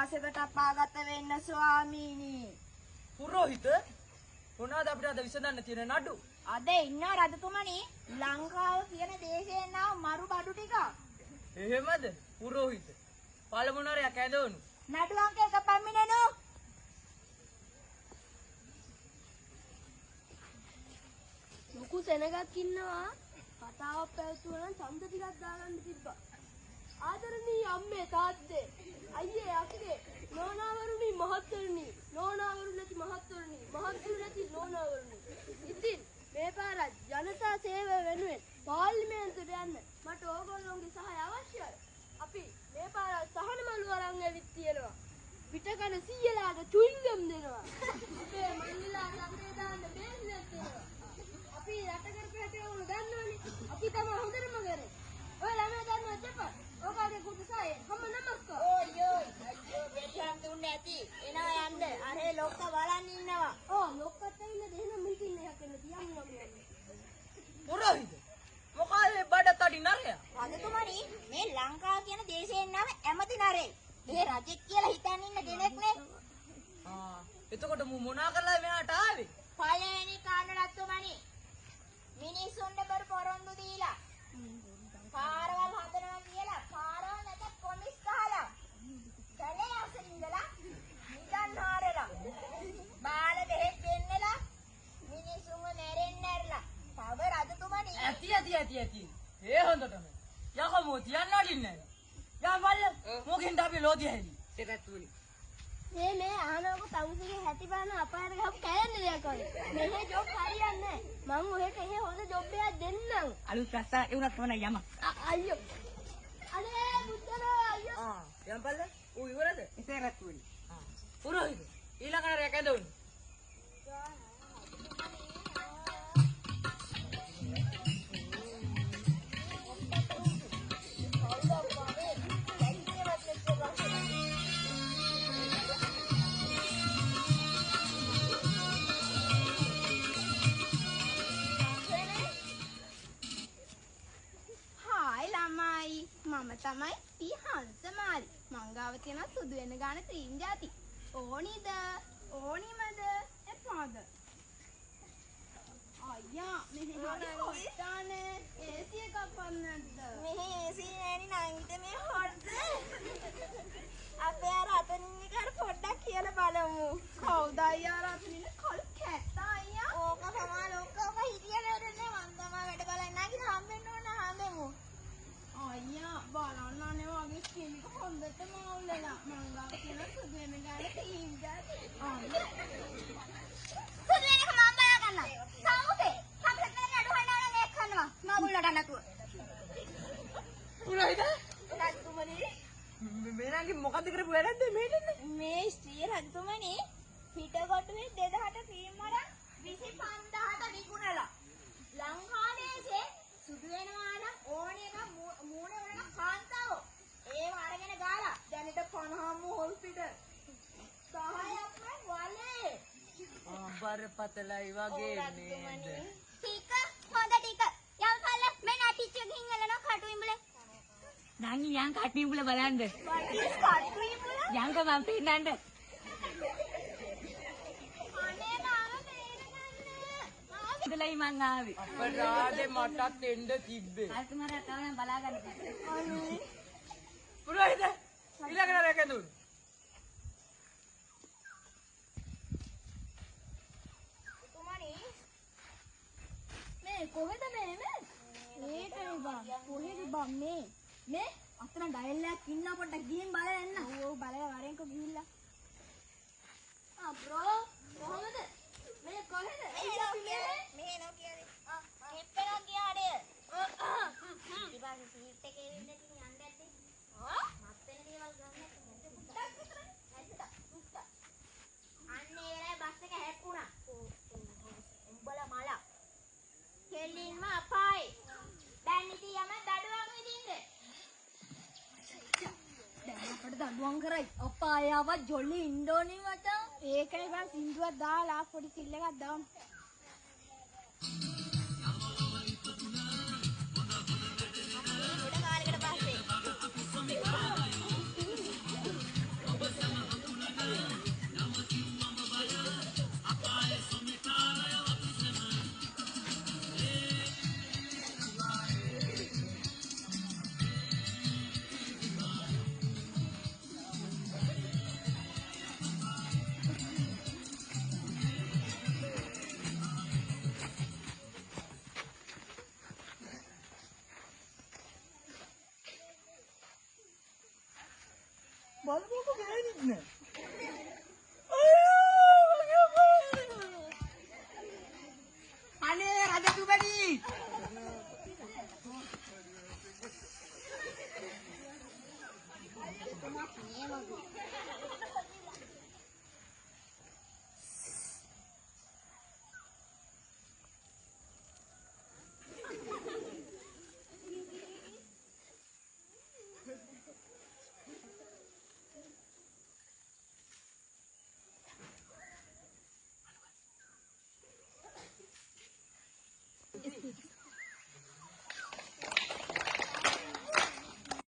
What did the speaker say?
මාසෙකට අපාගත වෙන්න ස්වාමීනි. පුරෝහිත මොනවාද අපිට අද විසඳන්න තියෙන නඩු? අද ඉන්න රජතුමනි ලංකාව කියන දේශයෙන් ආව මරු බඩු ටික. එහෙමද? පුරෝහිත පළමුණරයක් ඇදවනු. නඩු අංක 1 පම්මිනනු. ලොකු සෙනගක් ඉන්නවා. කතාවක් පැවතුවා නම් ඡන්ද ටිකක් දාගන්න තිබ්බා. ආදරණීය අම්මේ තාත්තේ අයියේ අක්කේ නෝනාවරුනි මහත්වරුනි නෝනාවරු නැති මහත්වරුනි මහත්වරු නැති නෝනාවරුනි. ඉතින් මේ පාර ජනතා සේවය වෙනුවෙන් පාර්ලිමේන්තුවට යන්න මට ඕගොල්ලෝගේ සහාය අවශ්‍යයි. අපි මේ පාර සහන මළු අරන් ඇවිත් තියෙනවා. පිටකන සීයලාට චුයින්ගම් දෙනවා. අපේ මල්ලිලා සම්පේ දාන්න බේරියක් දෙනවා. අපි රට කරපු හැටි ඕගොල්ලෝ දන්නවනේ. අපි තමයි හොඳටම කරේ. ඔය ළමයා දන්නවද දෙපා? ඔකාගේ කුටසාය හැම නමස්කාර. අයියෝ බෙට්ටම් දුන්නේ නැති. එනවා යන්න. අරේ ලොක්ක බලන් ඉන්නවා. ලොක්කත් ඇවිල්ලා දෙහෙනම් මීටින් එකක් කරන්න තියන්නවා. පුරෝහිත මොකද බඩ තඩි නරය? රජතුමනි මේ ලංකාව කියන දේශයෙන් ආව ඇමති නරේ. මේ රජෙක් කියලා හිතන් ඉන්න කෙනෙක් නේ. එතකොට මු මොනා කරලා මෙහාට ආවේ? පළවෙනි කාණ්ඩ රජතුමනි මිනිස්සුන්ට බර පොරොන්දු දීලා පාරවල් හදනවා කියලා පාරවල් නැත කොමිස් ගහලා කලේ අසරින් ඉඳලා නිදන් හාරලා බාල දෙහෙත් දෙන්නලා මිනිස්සුන්ව නැරෙන්න ඇරලා තව රජතුමනි ඇති ඒ හොඳටම යකෝ මෝ තියන්න අඩින්නේ යා මල්ල මොකෙන්ද අපි ලෝදිය හැලි සෙරත්තුනි මේ ආනෝක තමුසේගේ හැටි බලන අපායට ගහපු කෑන්නේ දෙයක් වගේ. මෙහෙ ජොබ් හරියන්නේ නැහැ. මං ඔහෙට එහෙ හොඳ ජොබ් එකක් දෙන්නම්. අලුත් රස්සා ඒ උනත් තමයි යම අයියෝ. අනේ බුද්ධරෝ අයියෝ. යම් පල්ල ඌ ඉවරද සෙරත්තුනි පුරෝහිත ඊළඟට රැක ඇදවනු. මම තමයි පී හංසමාලි. මංගාව තියෙන සුදු වෙන ගාන ක්‍රීම් ಜಾති. ඕනිද? ඕනිමද? එපාද? අයියා මෙහෙ හොට්ටානේ AC එකක් වන්නද? මෙහෙ AC නෑනි නංගිට මේ හොට්ද? අපේ අර අතනින් එකට පොඩ්ඩක් කියලා බලමු. කවුද අයියා අර අතනින් කල් කැත්ත අයියා? ඕක තමයි ලොක්කම හිටියද නේ මන් තමයි වැඩ බලන්න නැගින හම්බෙන්න ඕන හම්බෙමු. අයියා බලන්නනේ වගේ ස්කින් එක හොඳටම අවුලලා මංගා කියන සුදු වෙන ගාන ක්‍රීම් ಜಾති. සුදු වෙනක මම බලා ගන්නවා. සාමුකේ කම්ප්ලීට් වෙන නඩු හොයනවා මේක කරනවා. මගුල්ලට නැතුව. පුරෝහිත රජතුමනි මේනගේ මොකද්ද කරපු වැරද්ද මේකනේ? මේ ස්ත්‍රී රජතුමනි පිටකොටුවේ 2000ට ක්‍රීම් වල 25000ට විකුණලා ලංකාදේශේ සුදු වෙනවා නම් ඕනේ නම් මූණේ වල නම් කාන්තාව ඒව අරගෙන ගාලා දැනෙට 50ම හොල් පිට 10ක්ම වලේ බරපතලයි වගේ නේද? ටික හොඳ ටික යම් කල්ල මේ නටිච්ච ගින්වල නම් කටු ඉඹුලේ නංගි යන් කට්ටි උඹල බලන්න. වටිස් කටු ඉඹුල යන්ක මම පෙන්නන්න. අනේ මාව පේන ඉතලයි මං ආවේ. අපරාධේ මටත් එන්න තිබ්බේ. අල්තුමාරා තවම බලා ගන්න. අනේ පුරෝහිත ඊළඟට රැක ඇදවනු. තුමනි මේ කොහෙද මේ මේකනේ බං. කොහෙද බං මේ අතන ඩයල් එකක් ඉන්න පොඩ්ඩක් ගිහින් බලලා එන්න. ඔව් බලලා වරෙන්කෝ ගිහිල්ලා. බ්‍රෝ කොහමද? මේ කොහෙද? මේ නෝ කියන්නේ ටිප් එකක් ගියානේ ඊපස්සේ සීට් එකේ ඉන්න ඉතින් යන්න ඇද්දි මත් වෙන දේවල් ගන්න අන්නේ වෙලාවේ බස් එක හැප්පුණා උඹලා මල කෙලින්ම අපායි දැන් ඉතින් යම දඩුවම් විදින්නේ දැන් අපිට දඬුවම් කරයි. අප්පා ආවා ජොලි ඉන්ඩෝනේ මචං. ඒකයි බං සින්දුවක් දාලා පොඩි සිල් එකක් දාමු. ගොඩ කාලයකට පස්සේ බලමුකෝ ගෑනිත් නෑ. අනේ රජතුමනි.